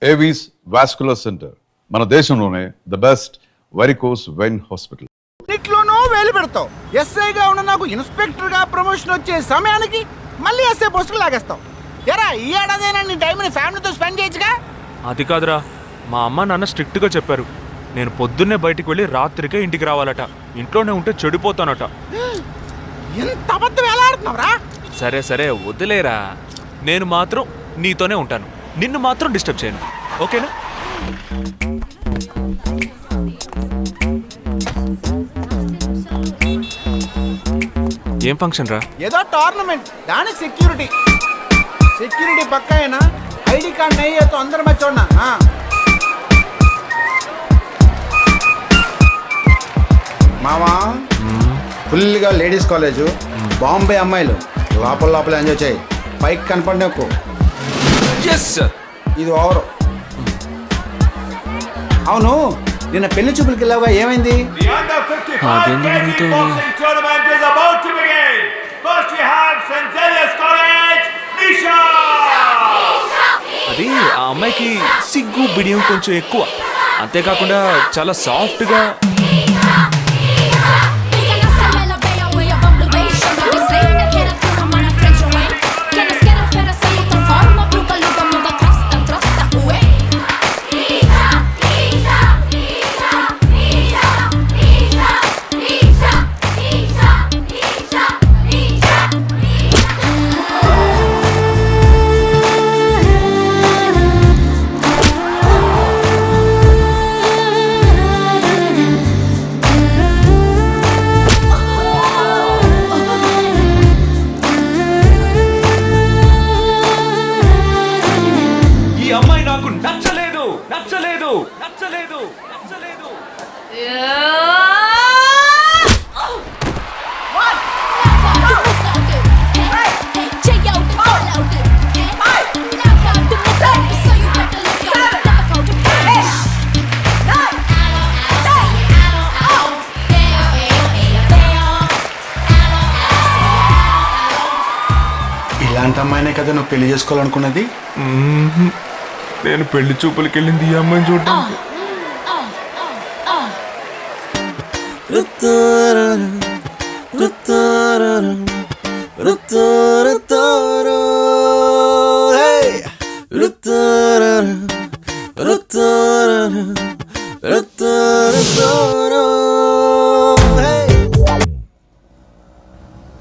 Avis vascular centre, మన దేశంలోనే the best varicose vein hospital. ఇట్లోనూ వేలు పెడతావు. ఎస్ఐగా ఉన్న నాకు ఇన్స్పెక్టర్ గా ప్రమోషన్ వచ్చే సమయానికి మళ్ళీ ఎస్ఐ పోస్టుకు లాగేస్తావు. ఎరా ఈ ఏడాదైనా నీ టైంని ఫ్యామిలీతో స్పెండ్ చేయొచ్చుగా. అది కాదురా, మా అమ్మ నాన్న స్ట్రిక్ట్గా చెప్పారు. నేను పొద్దున్నే బయటికి వెళ్ళి రాత్రికే ఇంటికి రావాలట. ఇంట్లోనే ఉంటే చెడిపోతానట. ఎంత అబద్ధం ఎలా ఆడుతున్నావురా? సరే సరే వదిలేరా, నేను మాత్రం నీతోనే ఉంటాను. నిన్ను మాత్రం డిస్టర్బ్ చేయను, ఓకేనా? ఏం ఫంక్షన్ రా? ఏదో టోర్నమెంట్, దానికి సెక్యూరిటీ పక్కా అయినా ఐడి కార్డ్ నయ్యేతో అందరు మర్చోన్నా. మామా ఫుల్గా లేడీస్ కాలేజు, బాంబే అమ్మాయిలు లోపల ఎంజాయ్ చేయి. పైకి కనపడి ఎక్కువ. ఇది ఓవరు. అవును, నిన్న పెళ్లి చూపులకి వెళ్ళావా, ఏమైంది? అది ఆ అమ్మాయికి సిగ్గు బిడియం కొంచెం ఎక్కువ. అంతేకాకుండా చాలా సాఫ్ట్గా. ఇలాంటి అమ్మాయినే కదా నువ్వు పెళ్లి చేసుకోవాలనుకున్నది? నేను పెళ్లి చూపులకి వెళ్ళింది ఈ అమ్మాయిని చూడడానికి.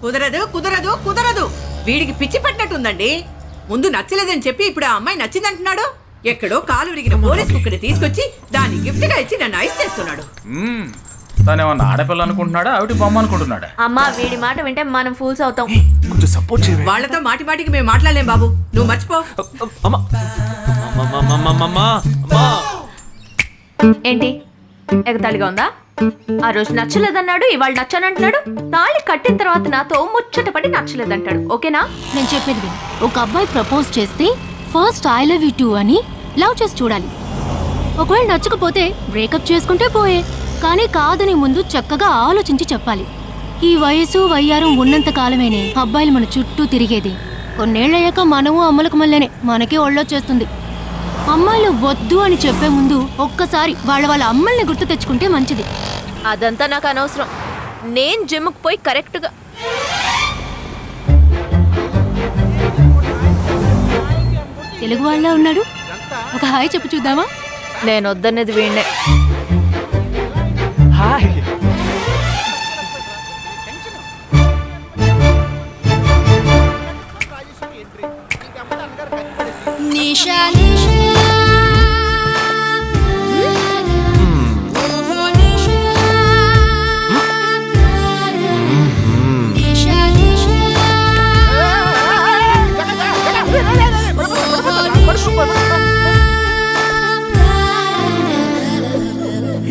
కుదరదు కుదరదు కుదరదు. వీడికి పిచ్చి పట్టినట్టుందండి. ముందు నచ్చలేదని చెప్పి ఇప్పుడు ఆ అమ్మాయి నచ్చిందంటున్నాడు. ఎక్కడో కాలు విరిగిన పోలీస్ కుక్కని తీసుకొచ్చి దాన్ని గిఫ్ట్ గా ఇచ్చి నన్ను ఐస్ చేస్తున్నాడు. తనేమన్నా ఆడపిల్ల అనుకుంటున్నాడా, ఆవిడ బొమ్మ అనుకుంటున్నాడా? అమ్మా, వీడి మాట వింటే మనం ఫూల్స్ అవుతాం. కొంచెం సపోర్ట్ చేయండి. వాళ్ళతో మాటి మాటికి మేము మాట్లాడలేం బాబు, నువ్వు మర్చిపో. ఏంటి ఎగతాళిగా ఉందా? ఆ రోజు నచ్చలేదన్నాడు, ఇవాళ నచ్చానంటున్నాడు. తాళి కట్టిన తర్వాత నాతో ముచ్చటపడి నచ్చలేదంటాడు. ఓకేనా? నేను చెప్పేది విను. ఒక అబ్బాయి ప్రపోజ్ చేస్తే first I love you two అని లవ్ చేసి చూడాలి. ఒకవేళ నచ్చకపోతే బ్రేకప్ చేసుకుంటే పోయే. కానీ కాదని ముందు చక్కగా ఆలోచించి చెప్పాలి. ఈ వయసు వయ్యారం ఉన్నంత కాలమేనే అబ్బాయిలు మన చుట్టూ తిరిగేది. కొన్నేళ్లయ్యాక మనము అమ్మలకు మళ్ళీనే మనకే ఒళ్ళొచ్చేస్తుంది. అమ్మాయిలు వద్దు అని చెప్పే ముందు ఒక్కసారి వాళ్ళ అమ్మల్ని గుర్తు తెచ్చుకుంటే మంచిది. అదంతా నాకు అనవసరం. నేను జిమ్కి పోయి కరెక్ట్గా. తెలుగు వాళ్ళ ఉన్నాడు, ఒక హాయ్ చెప్పు చూద్దామా? నేను వద్దన్నది వీణ్ణే. హాయ్.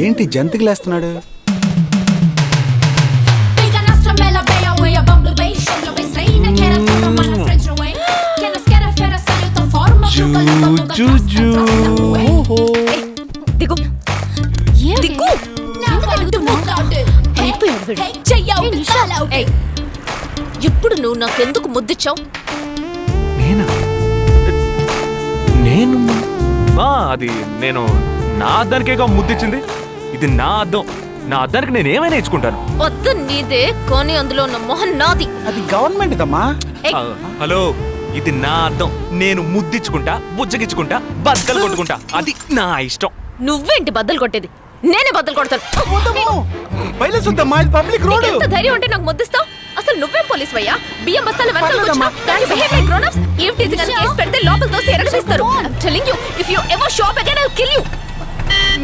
ఏంటి జంతికి లేస్తున్నాడు? ఇప్పుడు నువ్వు నాకెందుకు ముద్దిచ్చావు? నేను అది నేను నా అద్దానికేగా ముద్దిచ్చింది. ఇది నా అద్దం. నా అద్దానికి నేను ఏమైనా ఇచ్చుకుంటాను. వద్దు నీదే, కానీ అందులో ఉన్న మొహం నాది. అది గవర్నమెంట్ దమ్మా. ఏయ్, హలో, ఇది నా అద్దం. నేను ముద్దిచ్చుకుంటా, బుజ్జగిచ్చుకుంటా, బద్దలు కొట్టుకుంటా. అది నా ఇష్టం. నువ్వేంటి బద్దలు కొట్టేది? నేనే బద్దలు కొడతాను. బయలుసుద్దమ్మా, ఇది పబ్లిక్ రోడ్. ఎంత ధైర్యం ఉంటే నాకు ముద్దిస్తావు? అసలు నువ్వేం పోలీస్ వయ్యా? బియ్యం బస్తాలు వెనకాల కూర్చున్నా కానీ బిహేవ్ లైక్ గ్రోన్ అప్స్. ఏం టీచర్ కేసు పెడితే లోపల దోసి ఎరగదీస్తారు. I'm telling you, if you ever shop again, I'll kill you.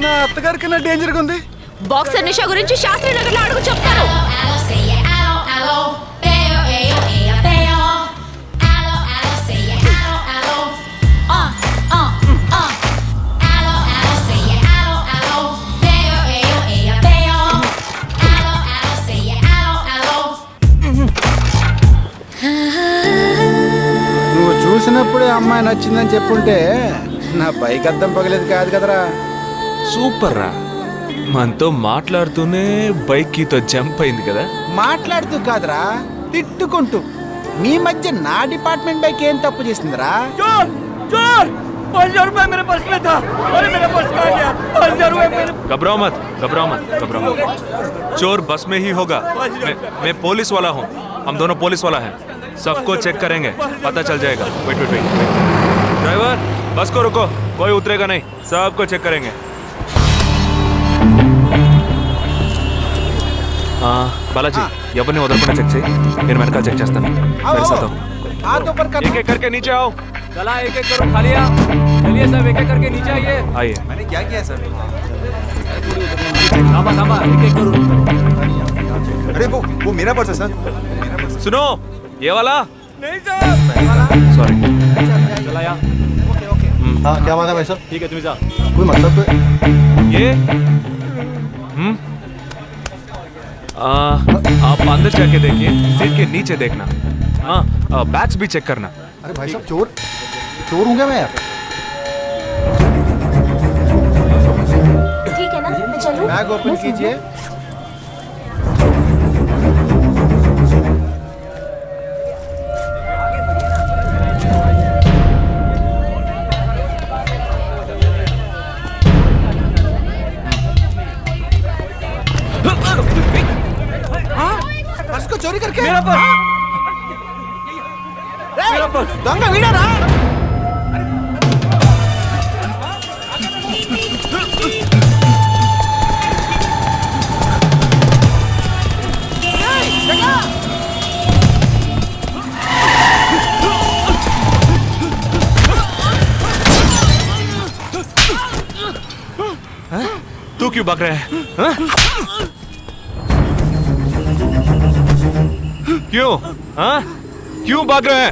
నా అత్తగారి కన్నా డేంజర్ గా ఉంది. బాక్సర్ నిషా గురించి శాస్త్రి నగర్ లో అడుగు చెప్తారు. నువ్వు చూసినప్పుడే అమ్మాయి నచ్చిందని చెప్పుంటే నా బైక్ అద్దం పగలేదు కాదు కదరా. సూపర్ రా. మనతో మాట్లాడుతూనే బైక్ కీతో జంప్ అయింది కదా. మాట్లాడుతూ కాదురా, తిట్టుకుంటూ. మీ మధ్య నా డిపార్ట్మెంట్ బైక్ ఏం తప్పు చేసిందిరా? घबराओ मत, घबराओ मत, घबराओ मत. चोर बस में ही होगा. मैं पुलिस वाला हूँ. हम दोनों पुलिस वाला हैं. सबको चेक करेंगे, पता चल जाएगा. Wait wait wait. ड्राइवर, बस को रुको. कोई उतरेगा नहीं. सबको चेक करेंगे. बालाजी, ఎవరిని వదలకుండా చెక్ చేయి. నేను వెనకాల చెక్ చేస్తాను. मेरे साथ आओ. हाथ ऊपर कर. एक एक करके नीचे आओ. चला एक एक करो खाली. चलिए सब एक एक करके नीचे आइए. आइए. मैंने क्या किया सर? थामा थामा एक एक करो. अरे वो मेरा पर्स है सर. सुनो, ये वाला नहीं सर. सॉरी. चला यार. हाँ क्या माना भाई साहब? ठीक है तुम जा. कोई मतलब तो ये आप अंदर जाके देखिए. सीट के नीचे देखना. हाँ, बैग्स भी चेक करना. अरे भाई साहब चोर चोर हूँ क्या मैं यार? ठीक है ना, मैं चलूं? बैग ओपन कीजिए. पर्स को चोरी करके मेरा पर्स. దొంగ వీడారా? तू क्यों भाग रहा है? हाँ? क्यों? हाँ? क्यों भाग रहा है?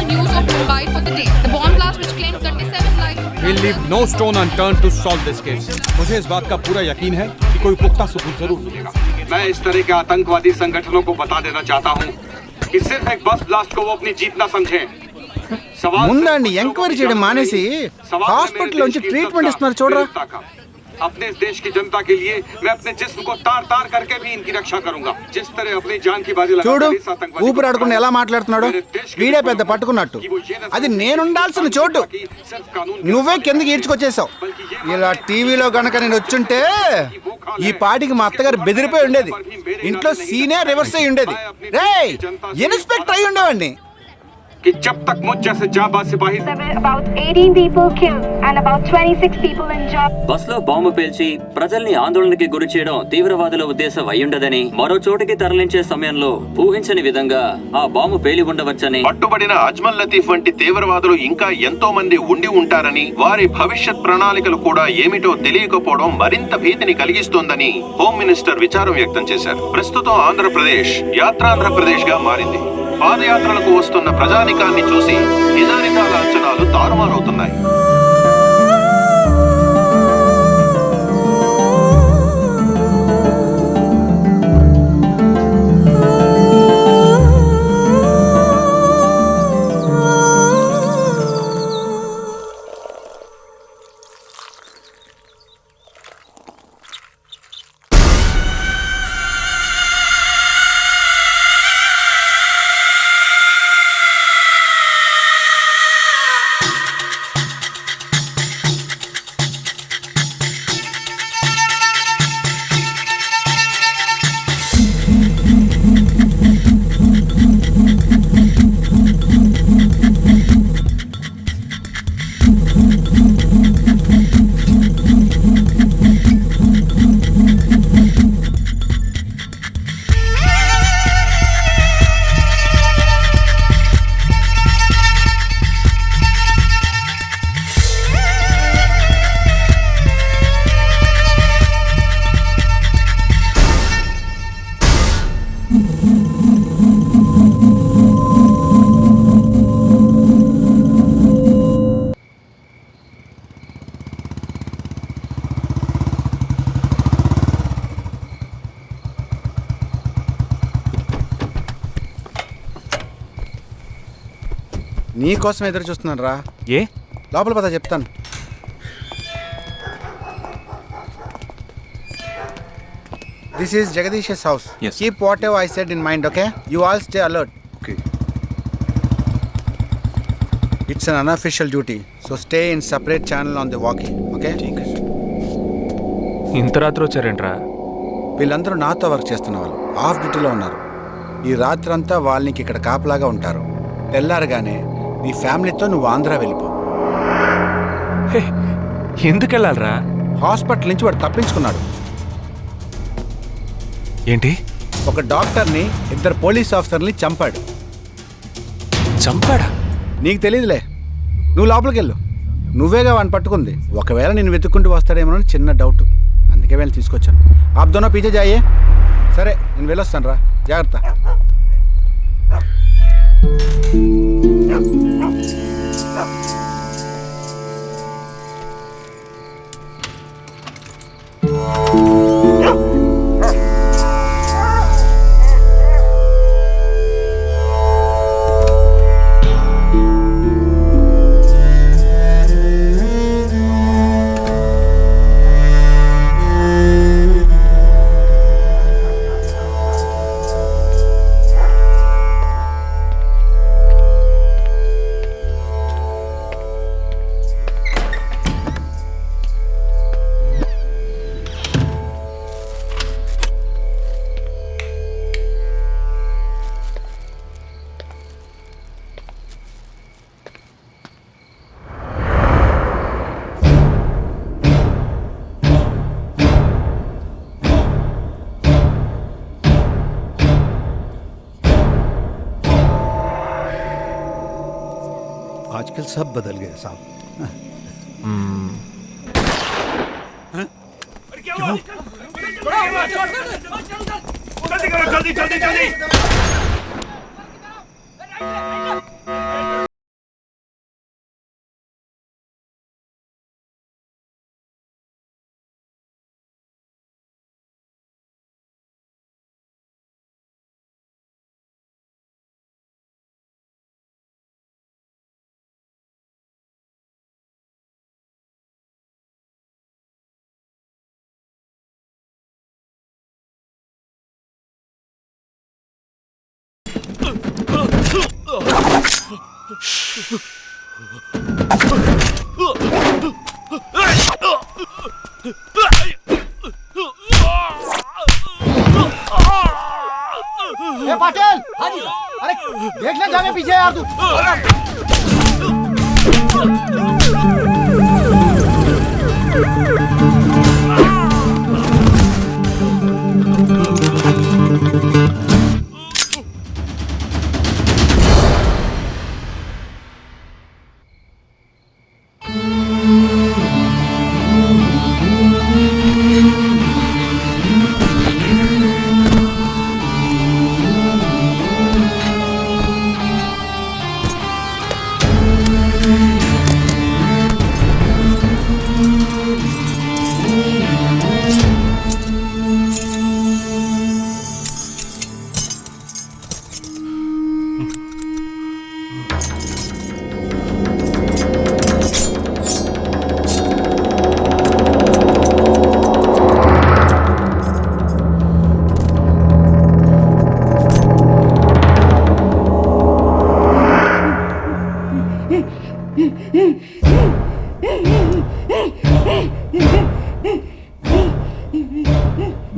News of Mumbai for the day. The bomb blast which claimed 27 lives. We'll leave No stone unturned to solve this case. मुझे इस बात का पूरा यकीन है कि कोई पुख्ता सबूत जरूर मिलेगा। मैं इस तरह के आतंकवादी संगठनों को बता देना चाहता हूँ कि सिर्फ एक बस ब्लास्ट को वो अपनी जीत ना समझें। ముందండి ఎంక్వైరీ చేయడం మానేసి హాస్పిటల్ నుంచి ట్రీట్మెంట్ ఇస్తున్నారు చూడరా. अपने इस देश की जनता के लिए मैं अपने जिस्म को तार तार करके भी इनकी रक्षा करूंगा। जिस तरह अपनी जान की बाजी చూడు लगाकर इस आतंकवादी को ఊపిరాడకుండా ఎలా మాట్లాడుతున్నాడు. వీడే పెద్ద పట్టుకున్నట్టు. అది నేనుండాల్సిన చోటు सिर्फ कानून నువ్వే కిందకి ఈడ్చుకొచ్చేసావు. ఇలా టీవీలో గనక నేను వచ్చుంటే ఈ పాటికి మా అత్తగారు బెదిరిపోయి ఉండేది. ఇంట్లో సీనే రివర్స్ అయి ఉండేది. రేయ్ ఇన్స్పెక్టర్ అయి ఉండేవాడిని. कि जब तक मुझ जैसे जाबाज सिपाही About 18 people killed and about 26 people injured. బస్లో బాంబు పేల్చి ప్రజల్ని ఆందోళనకి గురి చేయడం తీవ్రవాదుల ఉద్దేశం అయ్యుండదని, మరో చోటుకి తరలించే సమయంలో ఊహించని విధంగా ఆ బాంబు పేలి ఉండవచ్చని, పట్టుబడిన అజ్మల్ లతీఫ్ వంటి తీవ్రవాదులు ఇంకా ఎంతో మంది ఉండి ఉంటారని, వారి భవిష్యత్ ప్రణాళికలు కూడా ఏమిటో తెలియకపోవడం మరింత భీతిని కలిగిస్తోందని హోమ్ మినిస్టర్ విచారం వ్యక్తం చేశారు. ప్రస్తుతం ఆంధ్రప్రదేశ్ యాత్రాంధ్రప్రదేశ్ గా మారింది. పాదయాత్రలకు వస్తున్న ప్రజానికాన్ని చూసి నిజానిజాల అంచనాలు తారుమారవుతున్నాయి. నీ కోసం ఎదురు చూస్తున్నాను రా. ఏ లోపల పద చెప్తాను. This is Jagadish's house. Yes. Keep whatever I said in mind, okay? You all stay alert. Okay. It's an unofficial duty, so stay in separate channel on the walkie, okay? ఇంత రాత్రి వచ్చారేంట్రా? వీళ్ళందరూ నాతో వర్క్ చేస్తున్న వాళ్ళు of డ్యూటీలో ఉన్నారు. ఈ రాత్రంతా వాళ్ళకి ఇక్కడ కాపలాగా ఉంటారు. తెల్లారగానే నీ ఫ్యామిలీతో నువ్వు ఆంధ్ర వెళ్ళిపో. ఎందుకు వెళ్ళాలరా? హాస్పిటల్ నుంచి వాడు తప్పించుకున్నాడు. ఏంటి? ఒక డాక్టర్ని, 2 పోలీస్ ఆఫీసర్ని చంపాడు. చంపాడా? నీకు తెలియదులే, నువ్వు లోపలికి వెళ్ళు. నువ్వేగా వాడిని పట్టుకుంది. ఒకవేళ నేను వెతుక్కుంటూ వస్తాడేమోనని చిన్న డౌట్, అందుకే వెళ్ళి తీసుకొచ్చాను. ఆప్ దోనో పీछे जाइए. సరే నేను వెళ్ళొస్తాను రా, జాగ్రత్త. आजकल सब बदल गया साहब. जल्दी जल्दी जल्दी पाटिल हाँ जी अरे देख ले जाके पीछे यार तू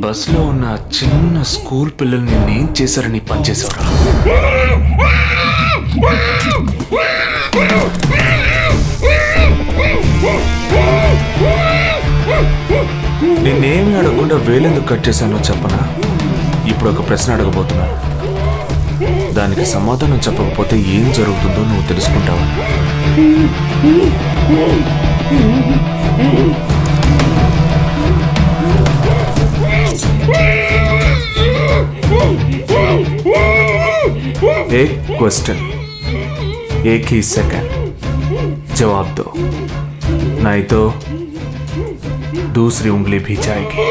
బస్లో ఉన్న చిన్న స్కూల్ పిల్లల్ని నేనేం చేశారని పని చేసేవరా? నేనేమి అడగకుండా వేలెందుకు కట్ చేశానో చెప్పనా? ఇప్పుడు ఒక ప్రశ్న అడగబోతున్నాను. దానికి సమాధానం చెప్పకపోతే ఏం జరుగుతుందో నువ్వు తెలుసుకుంటావా? एक क्वेश्चन एक ही सेकंड जवाब दो, नहीं तो दूसरी उंगली भी जाएगी.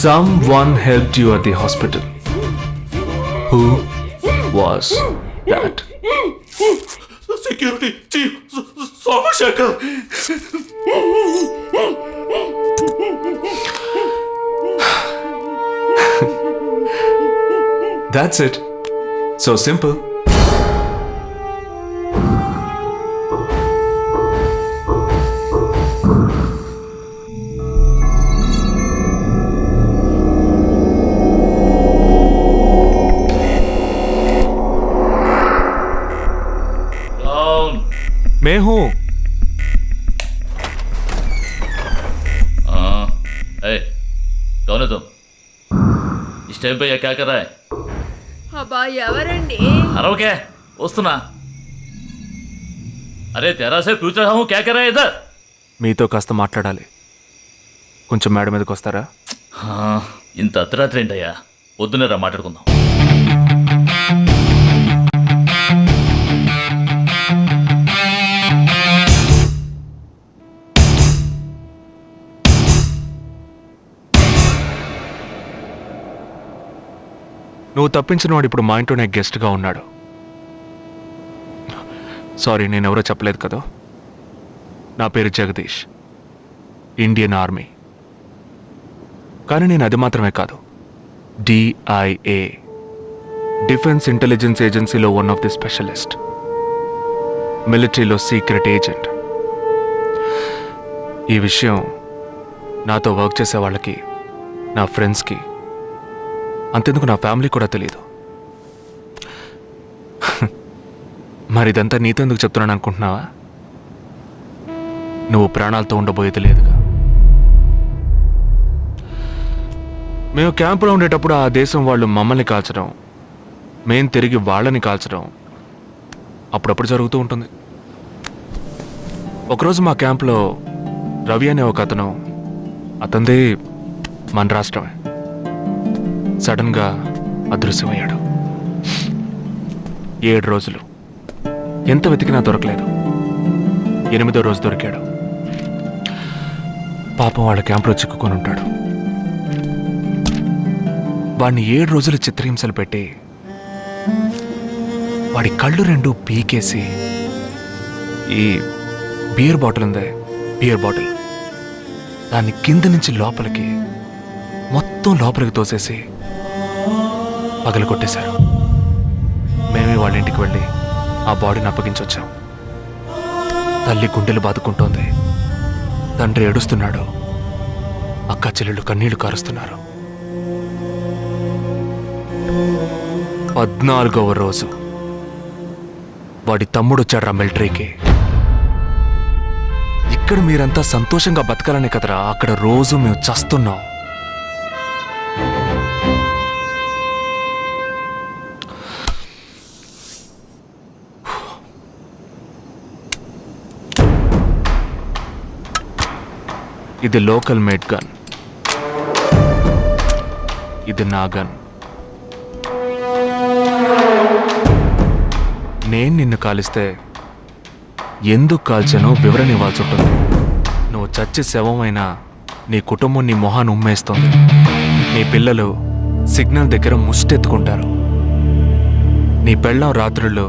Someone helped you at the hospital. Who was that? Security chief Somashekar. That's it. So simple. मैं हूँ. कौन है तुम? इस टाइम पे ये क्या कर रहा है? అబ్బా ఎవరండి? अरे वस्तुना अरे तेरा से पूछ रहा हूँ क्या कर रहा है इधर? మీతో కాస్త మాట్లాడాలి. కొంచెం మేడ మీదకి వస్తారా? ఇంత అర్ధరాత్రి ఏంటయ్యా? పొద్దునే రా మాట్లాడుకుందాం. నువ్వు తప్పించిన వాడు ఇప్పుడు మా ఇంట్లోనే గెస్ట్గా ఉన్నాడు. సారీ, నేనెవరో చెప్పలేదు కదా. నా పేరు జగదీష్, ఇండియన్ ఆర్మీ. కానీ నేను అది మాత్రమే కాదు, DIA, డిఫెన్స్ ఇంటెలిజెన్స్ ఏజెన్సీలో వన్ ఆఫ్ ది స్పెషలిస్ట్, మిలిటరీలో సీక్రెట్ ఏజెంట్. ఈ విషయం నాతో వర్క్ చేసే వాళ్ళకి, నా ఫ్రెండ్స్కి, అంతెందుకు నా ఫ్యామిలీ కూడా తెలియదు. మరి ఇదంతా నీతెందుకు చెప్తున్నాను అనుకుంటున్నావా? నువ్వు ప్రాణాలతో ఉండబోయేది లేదుగా. మేము క్యాంపులో ఉండేటప్పుడు ఆ దేశం వాళ్ళు మమ్మల్ని కాల్చడం, మేం తిరిగి వాళ్ళని కాల్చడం అప్పుడప్పుడు జరుగుతూ ఉంటుంది. ఒకరోజు మా క్యాంప్లో రవి అనే ఒక అతను, అతనిదే మన రాష్ట్రమే, సడన్గా అదృశ్యమయ్యాడు. 7 రోజులు ఎంత వెతికినా దొరకలేదు. 8వ రోజు దొరికాడు. పాపం వాళ్ళ క్యాంపులో చిక్కుకొని ఉంటాడు. వాడిని 7 రోజులు చిత్రహింసలు పెట్టి వాడి కళ్ళు 2 పీకేసి ఈ బియర్ బాటిల్ ఉందే, బియర్ బాటిల్, దాన్ని కింద నుంచి లోపలికి మొత్తం లోపలికి తోసేసి పగలు కొట్టేశారు. మేమే వాళ్ళ ఇంటికి వెళ్ళి ఆ బాడీని అప్పగించొచ్చాం. తల్లి గుండెలు బాదుకుంటోంది, తండ్రి ఏడుస్తున్నాడు, అక్క చెల్లెళ్ళు కన్నీళ్లు కారుస్తున్నారు. 14వ రోజు వాడి తమ్ముడు వచ్చాడ్రా మిలిటరీకి. ఇక్కడ మీరంతా సంతోషంగా బతకాలనే కదరా అక్కడ రోజు మేము చస్తున్నాం. ఇది లోకల్ మేడ్ గన్, ఇది నా గన్. నేను నిన్ను కాలిస్తే ఎందుకు కాల్చానో వివరణ ఇవ్వాల్సి ఉంటుంది. నువ్వు చచ్చి శవమైనా నీ కుటుంబం నీ మొహాన్ని ఉమ్మేస్తుంది. నీ పిల్లలు సిగ్నల్ దగ్గర ముష్టెత్తుకుంటారు. నీ పెళ్ళం రాత్రుల్లో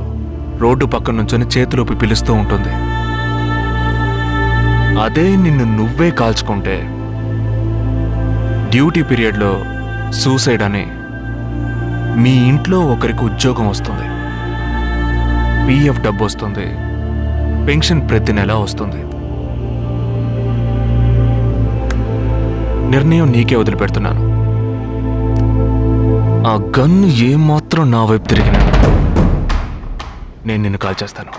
రోడ్డు పక్కన నుంచొని చేతులూపి పిలుస్తూ ఉంటుంది. అదే నిన్ను నువ్వే కాల్చుకుంటే డ్యూటీ పీరియడ్లో సూసైడ్ అని మీ ఇంట్లో ఒకరికి ఉద్యోగం వస్తుంది, పిఎఫ్ డబ్బు వస్తుంది, పెన్షన్ ప్రతి నెల వస్తుంది. నిర్ణయం నీకే వదిలిపెడుతున్నాను. ఆ గన్ను ఏమాత్రం నా వైపు తిరిగినా నేను నిన్ను కాల్చేస్తాను.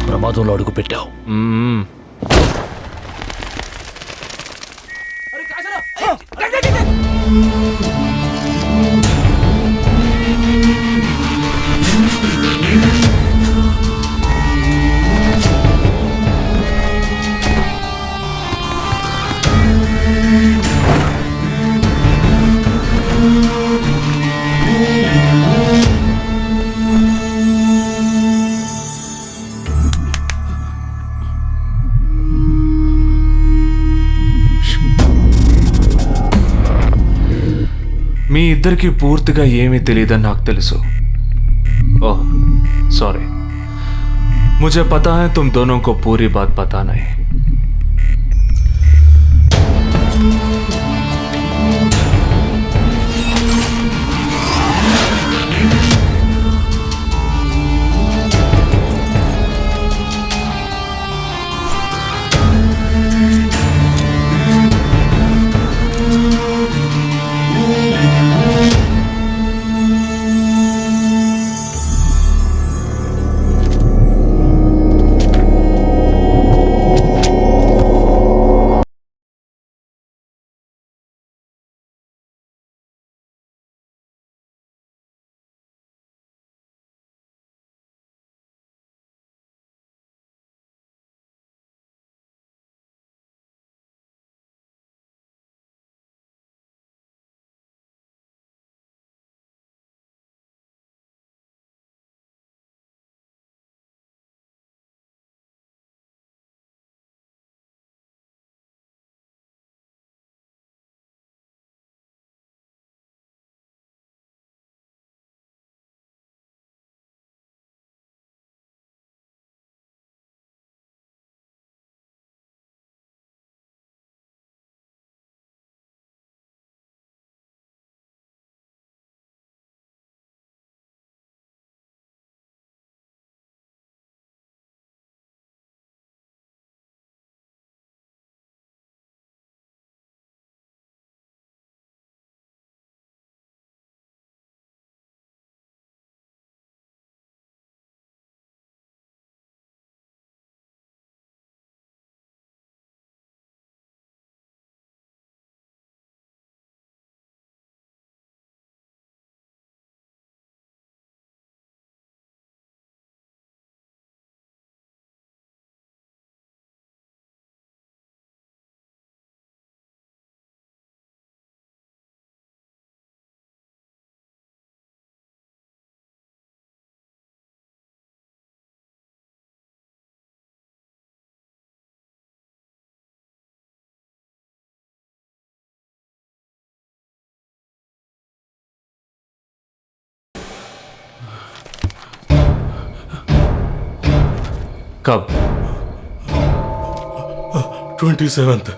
ప్రమాదంలో అడుగు పెట్టావు. మీ ఇద్దరికి పూర్తిగా ఏమీ తెలియదని నాకు తెలుసు. ओह सॉरी, मुझे पता है तुम दोनों को पूरी बात पता नहीं. कब? 27th.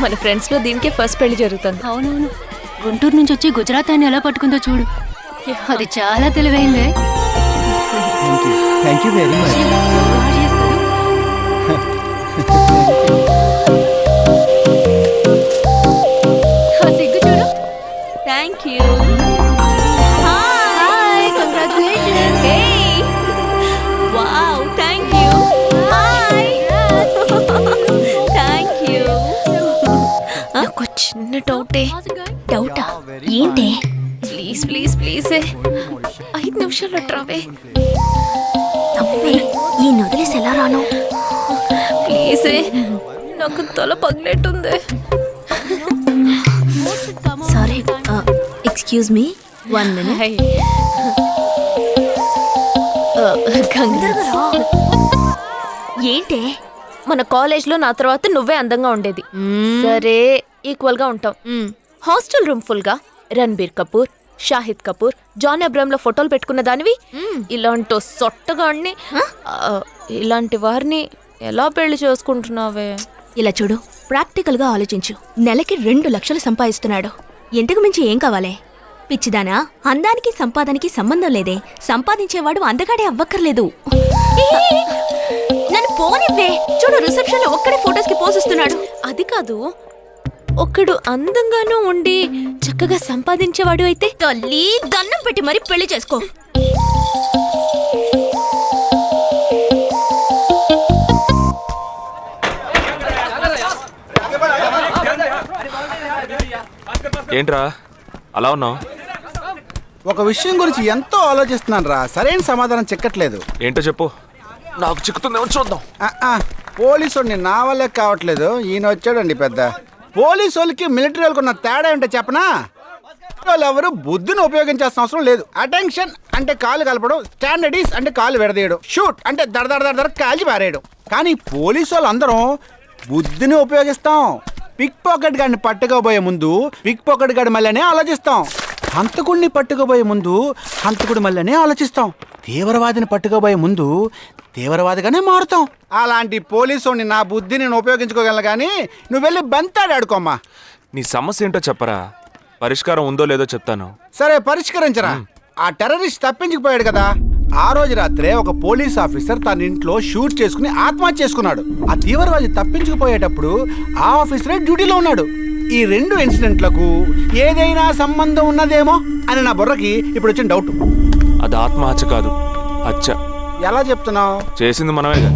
మన ఫ్రెండ్స్ లో దీనికే ఫస్ట్ పెళ్లి జరుగుతుంది. అవునవును, గుంటూరు నుంచి వచ్చి గుజరాత్ అని ఎలా పట్టుకుందో చూడు. అది చాలా తెలివైందే. Thank you very much. సిగ్గు చూడు. Thank you. Hi, congratulations. Hey wow, thank you. Hi thank you. నాకు చిన్న డౌటా? ఏంటే? ప్లీజ్ ప్లీజ్ ప్లీజ్ 5 నిమిషాలు ట్రావే. ఈ నొదిలేసి ఎలా రాను? ప్లీజ్, నాకు తల పగిలేటుంది. Sorry, excuse me, 1 minute. ఏంటే? మన కాలేజ్ లో నా తర్వాత నువ్వే అందంగా ఉండేది. సరే, ఈక్వల్ గా ఉంటాం. హాస్టల్ రూమ్ ఫుల్ గా రణబీర్ కపూర్, షాహిద్ కపూర్, జాన్ అబ్రామ్ లో ఫోటోలు పెట్టుకున్న దానివి ఇలాంటి సొట్టగాడిని, ఇలాంటి వారిని ఎలా పెళ్లి చేసుకుంటున్నావే? ఇలా చూడు, ప్రాక్టికల్ గా ఆలోచించు. నెలకి 2 లక్షలు సంపాదిస్తున్నాడు. ఎంతకు మించి ఏం కావాలే? పిచ్చిదానా, అందానికి సంపాదనకి సంబంధం లేదే. సంపాదించేవాడు అందగాడే అవ్వక్కర్లేదు. నన్ను పోనివ్వే. చూడు, రిసెప్షన్ లో ఒక్కడే ఫోటోస్ కి పోజ్ ఇస్తున్నాడు. అది కాదు, ఒకడు అందంగానూ ఉండి చక్కగా సంపాదించేవాడు అయితే తల్లి దండం పెట్టి మరి పెళ్లి చేసుకో. ఏంట్రా అలా ఉన్నావు? ఒక విషయం గురించి ఎంతో ఆలోచిస్తున్నాను రా, సరైన సమాధానం చిక్కట్లేదు. ఏంటో చెప్పు, నాకు చిక్కుతుందేమో చూద్దాం. పోలీసు వాడిని నా వల్లే కావట్లేదు. ఈయన వచ్చాడండి పెద్ద. పోలీసు వాళ్ళకి మిలిటరీ వాళ్ళకి ఉన్న తేడా ఏంటో చెప్పనా? వాళ్ళు ఎవరు బుద్ధిని ఉపయోగించాల్సిన అవసరం లేదు. అటెన్షన్ అంటే కాలు కలపడం, స్టాండర్డీస్ అంటే కాలు విడదీయడం, షూట్ అంటే దడ కాల్చి పారేయడం. కానీ పోలీసు వాళ్ళు అందరం బుద్ధిని ఉపయోగిస్తాం. పిక్ పాకెట్ గాడిని పట్టుకోబోయే ముందు పిక్ పాకెట్ గాడి మళ్ళీనే ఆలోచిస్తాం. హంతకుడిని పట్టుకోబోయే ముందు హంతకుడి మళ్ళీనే ఆలోచిస్తాం. తీవ్రవాదిని పట్టుకోబోయే ముందు తీవ్రవాదిగానే మారుతాం. అలాంటి పోలీసుని నా బుద్ధిని నేను ఉపయోగించుకోగలను, కానీ నువ్వు వెళ్ళి బంతాడు ఆడుకోమ్మా. నీ సమస్య ఏంటో చెప్పరా, పరిష్కారం ఉందో లేదో చెప్తాను. సరే, పరిష్కరించరా. ఆ టెర్రరిస్ట్ తప్పించుకుపోయాడు కదా, ఆ రోజు రాత్రే ఒక పోలీస్ ఆఫీసర్ తన ఇంట్లో షూట్ చేసుకుని ఆత్మహత్య చేసుకున్నాడు. ఆ తీవ్రవాది తప్పించుకుపోయేటప్పుడు ఆ ఆఫీసరే డ్యూటీలో ఉన్నాడు. ఈ 2 ఇన్సిడెంట్లకు ఏదైనా సంబంధం ఉన్నదేమో అని నా బుర్రకి ఇప్పుడు వచ్చిన డౌట్. అది ఆత్మహత్య కాదు, హత్య. ఎలా చెప్తున్నావు? చేసింది మనమేగా.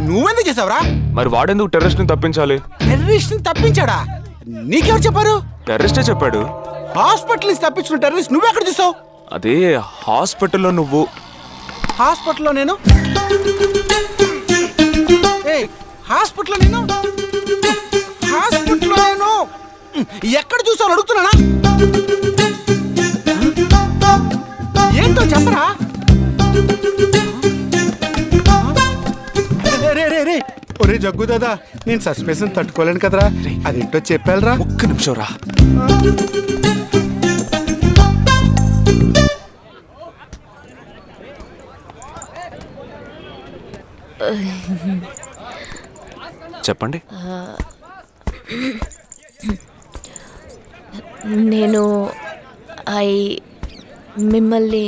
నువ్వెందుకు చేసావురా? మరి వాడెందుకు టెర్రరిస్ట్ ని తప్పించాలి? టెర్రరిస్ట్ ని తప్పించాడా? నీకెవరు చెప్పారు? టెర్రరిస్టే చెప్పాడు. హాస్పిటల్ నుంచి తప్పించిన టెర్రరిస్ట్ నువ్వెక్కడ చూసావు? అదే హాస్పిటల్లో నువ్వు. హాస్పిటల్లో నేను హాస్పిటల్ నేను ఎక్కడ చూసావు అడుగుతున్నానా? ఏంటో చెప్పరా? రే ఒరే జగ్గు దాదా, నేను సస్పెన్షన్ తట్టుకోలేను కదరా. అదేంటో చెప్పాలరా. ఒక్క నిమిషం రా. చెప్పండి. నేను మిమ్మల్ని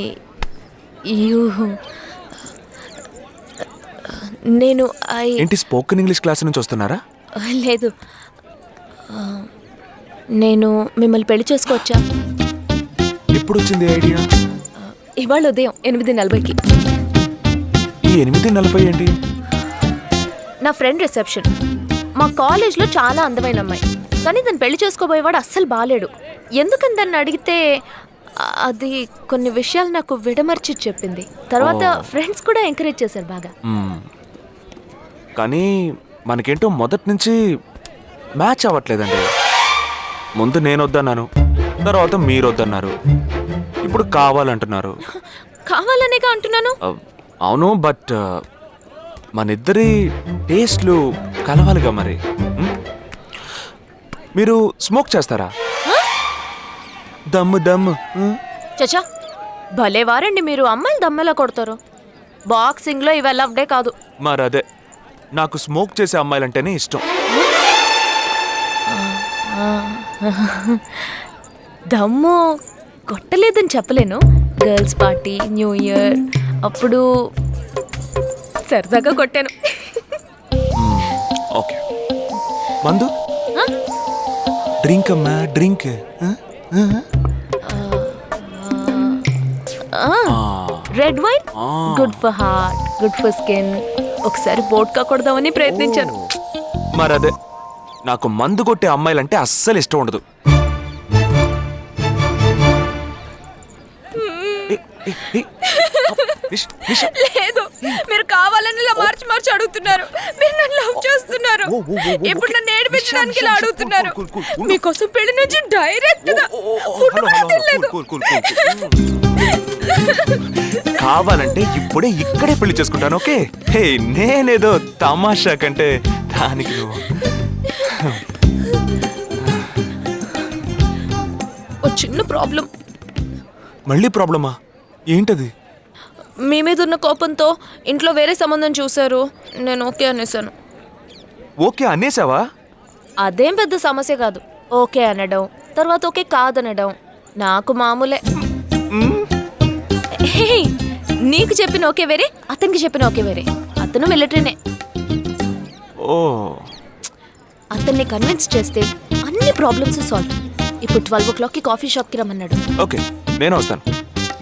ఏంటి స్పోకెన్ ఇంగ్లీష్ క్లాస్ నుంచి వస్తున్నారా? లేదు, నేను మిమ్మల్ని పెళ్లి చేసుకోవచ్చా? ఎప్పుడు వచ్చింది ఐడియా? ఇవాళ ఉదయం 8:40కి. ఈ 8:40 ఏంటి? నా ఫ్రెండ్ రిసెప్షన్. మా కాలేజ్లో చాలా అందమైన అమ్మాయి, కానీ దాన్ని పెళ్లి చేసుకోబోయేవాడు అస్సలు బాలేడు. ఎందుకని దాన్ని అడిగితే అది కొన్ని విషయాలు నాకు విడమర్చి చెప్పింది. తర్వాత ఫ్రెండ్స్ కూడా ఎంకరేజ్ చేశారు బాగా. కానీ మనకేంటో మొదటి నుంచి మ్యాచ్ అవ్వట్లేదండి. ముందు నేను వద్దన్నాను, తర్వాత మీరు వద్దన్నారు, ఇప్పుడు కావాలంటున్నారు. కావాలనేగా అంటున్నాను. అవును, బట్ మనిద్దరి టేస్ట్లు కలవాలిగా మరి. మీరు స్మోక్ చేస్తారా? దమ్ము దమ్ము. చచ్చా, భలే వారండి మీరు. అమ్మాయిలు దమ్మెలా కొడతారు. బాక్సింగ్లో ఇవి అలవ్డే కాదు. మరి అదే, నాకు స్మోక్ చేసే అమ్మాయిలంటేనే ఇష్టం. దమ్ము కొట్టలేదని చెప్పలేను. గర్ల్స్ పార్టీ, న్యూ ఇయర్ అప్పుడు సరదాగా కొట్టాను. ఓకే, మందు డ్రింక్ అమ్మా, drink. Red wine good for heart, good for skin. ఒకసారి వోడ్కా కొడదామని ప్రయత్నించాను. మరి అదే, నాకు మందు కొట్టే అమ్మాయిలంటే అస్సలు ఇష్టం ఉండదు. లేదు, మీరు కావాలని ఇలా మార్చి మార్చి అడుగుతున్నారు. మీరు నన్ను లవ్ చేస్తున్నారు. ఇప్పుడు నన్ను ఏడిపించడానికి ఇలా అడుగుతున్నారు. మీకోసం పెళ్లి నుంచి డైరెక్ట్ గా ఫుడ్ కూడా తినలేదు. కావాలంటే ఇప్పుడే ఇక్కడే పెళ్లి చేసుకుంటాను. ఓకే, హే, నేనేదో తమాషా కంటే దానికి నువ్వు. ఓ చిన్న ప్రాబ్లం. మళ్ళీ ప్రాబ్లమా? ఏంటది? మీ మీద ఉన్న కోపంతో ఇంట్లో వేరే సంబంధం చూశారు. నేను ఓకే అనేసాను. ఓకే అనేసావా? అదేం పెద్ద సమస్య కాదు. ఓకే అనడం, తర్వాత ఓకే కాదనడం నాకు మామూలే. హే, నీకు చెప్పిన ఓకే వేరే, అతనికి చెప్పిన ఓకే వేరే. అతను మిలిటరీనే. ఓ, అతన్ని కన్విన్స్ చేస్తే అన్ని ప్రాబ్లమ్స్ సాల్వ్. ఇప్పుడు 12 o'clockకి కాఫీ షాప్కి రమ్మన్నాడు. ఓకే, నేను వస్తాను,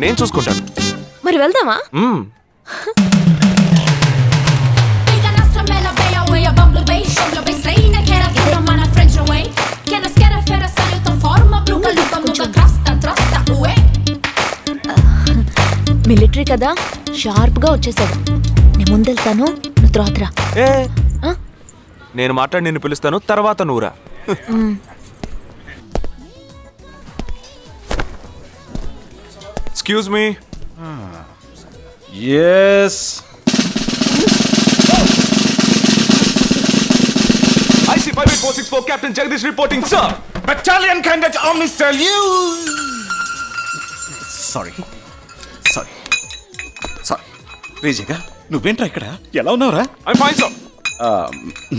నేను చూసుకుంటాను. మరి వెళ్దామా? మిలిటరీ కదా, షార్ప్ గా వచ్చేసాడు. నేను ముందెళ్తాను, నువ్వు తర్వాత రా. నేను మాట్లాడి నిన్ను పిలుస్తాను, తర్వాత నువ్వురా. Excuse me. Yes. IC 58464 Captain Jagdish reporting, sir. Battalion candidate army salute. Sorry రేజగా, నువ్వేంట్రా ఇక్కడ? ఎలా ఉన్నావురా? I'm fine, sir.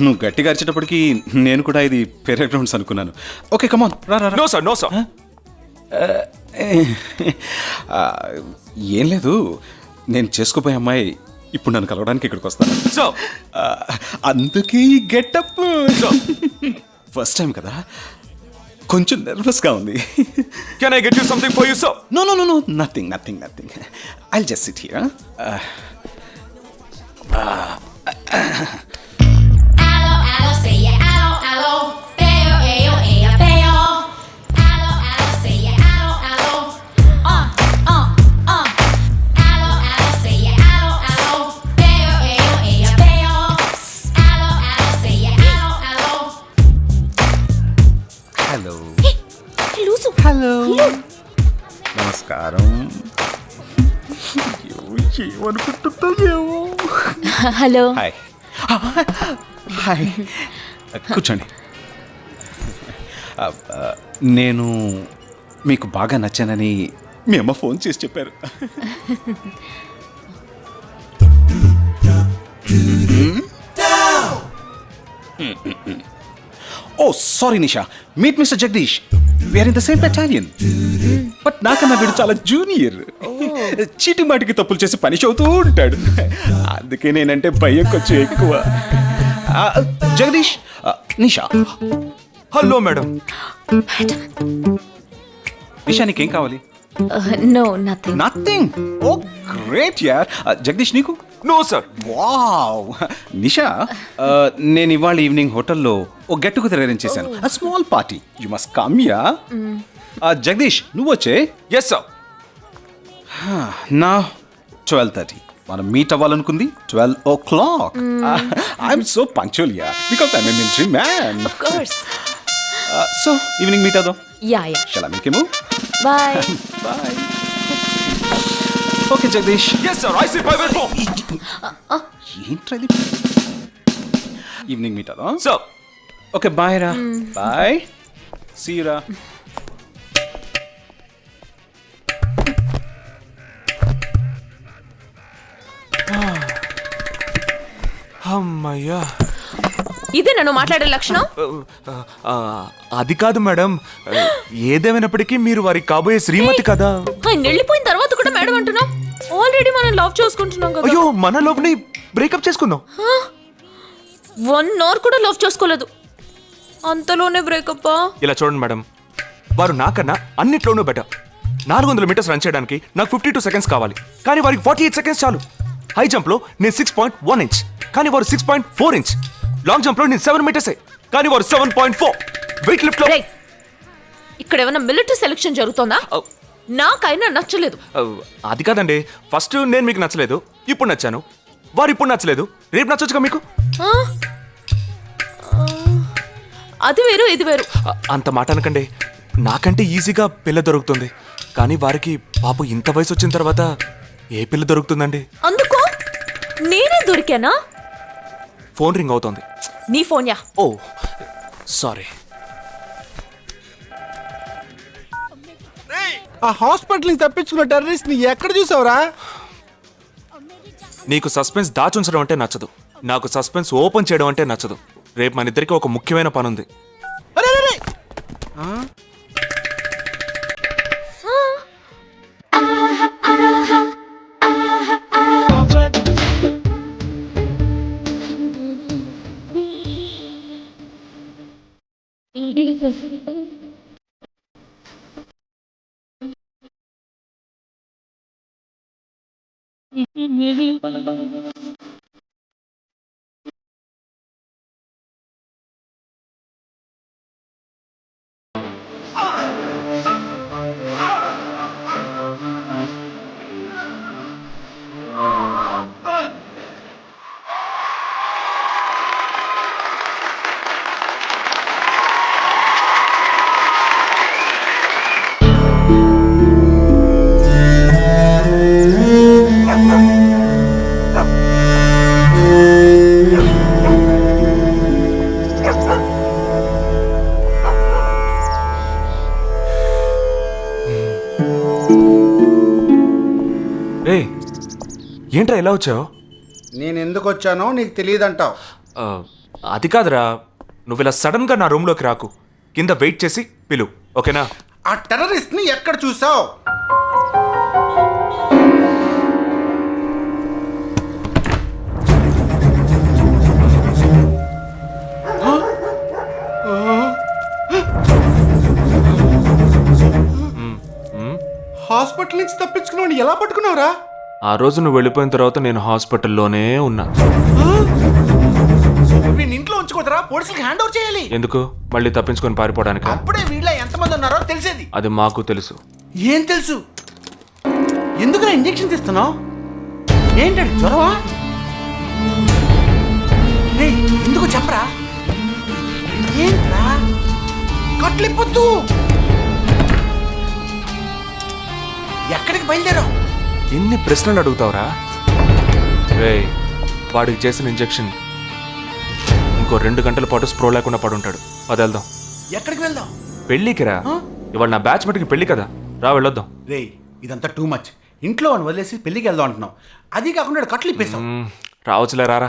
నువ్వు గట్టిగా అరిచేటప్పటికి నేను కూడా ఇది పేరే గ్రౌండ్స్ అనుకున్నాను. ఓకే, కమాన్ రా. No, sir, no, sir. ఏం లేదు, నేను చేసుకోపోయే అమ్మాయి ఇప్పుడు నన్ను కలవడానికి ఇక్కడికి వస్తాను. So, అందుకే ఈ గెటప్. ఫస్ట్ టైం కదా, కొంచెం నర్వస్గా ఉంది. can I get you something for you, sir? No, nothing. I'll just sit here. నమస్కారం. ఏమనుకుంటుందో ఏమో. హలో. హాయ్. హాయ్. కూర్చోండి. నేను మీకు బాగా నచ్చానని మీ అమ్మ ఫోన్ చేసి చెప్పారు. Oh sorry Nisha, meet mister Jagadish. We're in the same battalion. But నాకన్నా వీడు చాలా జూనియర్. చీటి మాటికి తప్పులు చేసి పనిష్ అవుతూ ఉంటాడు. అందుకే నేనంటే భయం కొంచెం ఎక్కువ. జగదీష్, నిషా. Hello madam. నిషా, నీకేం కావాలి? No, nothing. Nothing. Oh great యార్. జగదీష్, నీకు? No sir. వావ్. నిషా, నేను ఇవాళ ఈవినింగ్ హోటల్లో ఓ గెట్ టుగెదర్ అరేంజ్ చేశాను. Small party. You must come yeah. Jagdish, నువ్వు వచ్చే. Yes sir. నా 12:30. మనం మీట్ అవ్వాలనుకుంది 12 o'clock. I'm so punctual yeah, because I'm a military man. Of course. So evening meet అవుదాం. Yeah. Shall I make you move? Bye. Bye. Okay Jagdish. Yes sir. I see 584. ఏంట్రది? Evening meet అవుదాం. Sir. Okay, bye రా. Bye. See you రా. అమ్మయ్యా. ఇదే నన్ను మాట్లాడే లక్షణం? అది కాదు మేడం, ఏదేమైనప్పటికీ మీరు వారి కాబోయే శ్రీమతి కదా. ఆయన వెళ్ళిపోయిన తర్వాత కూడా మేడం అంటున్నావు? ఆల్రెడీ మనం లవ్ చేసుకుంటున్నాం కదా. అయ్యో, మన లవ్ ని బ్రేకప్ చేసుకుందాం. 1 hour కూడా లవ్ చేసుకోలేదు, అంతలోనే బ్రేకప్? ఇలా చూడండి మేడం, వారు నాకన్నా అన్నిట్లోనూ బెటర్. 400 మీటర్స్ రన్ చేయడానికి నాకు 52 seconds కావాలి, కానీ వారికి 48 seconds చాలు. హై జంప్ లో నేను 6.1 inch, కానీ వారు 6.4 inch. లాంగ్ జంప్ లో నేను 7 meters, కానీ వారు 7.4. వెయిట్ లిఫ్ట్ లో. ఇక్కడ ఏమైనా మిలిటరీ సెలక్షన్ జరుగుతుందా? నాకైనా నచ్చలేదు. అది కాదండి, ఫస్ట్ నేను మీకు నచ్చలేదు, ఇప్పుడు నచ్చాను. వారు ఇప్పుడు నచ్చలేదు, రేపు నచ్చొచ్చుగా మీకు. అది వేరు, ఇది వేరు. అంత మాట అనకండి. నాకంటే ఈజీగా పిల్ల దొరుకుతుంది, కానీ వారికి పాప ఇంత వయసు వచ్చిన తర్వాత ఏ పిల్ల దొరుకుతుందండి? అందుకో నేనే దొరికానా? ఫోన్ రింగ్ అవుతోంది. నీ ఫోన్ యా? ఓ సారీ. ఆ హాస్పిటల్ నుంచి తప్పించుకున్న టెర్రరిస్ట్ ని ఎక్కడ చూసావురా? నీకు సస్పెన్స్ దాచుంచడం అంటే నచ్చదు, నాకు సస్పెన్స్ ఓపెన్ చేయడం అంటే నచ్చదు. రేపు మన ఇద్దరికి ఒక ముఖ్యమైన పని ఉంది. ఏంట్రా ఎలా వచ్చావు? నేను ఎందుకు వచ్చానో నీకు తెలియదంటావు. అది కాదురా, నువ్వు ఇలా సడన్ గా నా రూమ్ లోకి రాకు, కింద వెయిట్ చేసి పిలు, ఓకేనా? ఆ టెర్రరిస్ట్ ని ఎక్కడ చూసావు? హాస్పిటల్ నుంచి తప్పించుకున్నావు, ఎలా పట్టుకున్నావురా? ఆ రోజు నువ్వు వెళ్ళిపోయిన తర్వాత నేను హాస్పిటల్లోనే ఉన్నా. వీడిని ఇంట్లో ఉంచుకోదరా, పోలీసులకు హ్యాండ్ ఓవర్ చేయాలి. ఎందుకు? మళ్ళీ తప్పించుకొని పారిపోవడానికి? అప్పుడే వీళ్ళ ఎంతమంది ఉన్నారో తెలిసేది. అది మాకు తెలుసు. ఏం తెలుసు? ఎందుకు ఇంజెక్షన్ తీస్తున్నావు? ఏంటండి, జ్వరమా? ఎందుకు చెప్పరా? ఏంట్రా కట్లిప్పొద్దు. ఎక్కడికి బయలుదేరావు? ఎన్ని ప్రశ్నలు అడుగుతావురా? రే వాడికి చేసిన ఇంజెక్షన్ ఇంకో 2 గంటల పాటు స్ప్రో లేకుండా పడుంటాడు. అది వెళ్దాం. ఎక్కడికి వెళ్దాం? పెళ్ళికి రా. ఇవాళ నా బ్యాచ్ మటుకి పెళ్ళి కదా, రా వెళ్ళొద్దాం. రే ఇదంతా టూ మచ్. ఇంట్లో వాడిని వదిలేసి పెళ్ళికి వెళ్దాం అంటున్నావు, అది కాకుండా ఈడ కట్లు ఇప్పేసావు. రావచ్చులే, రారా.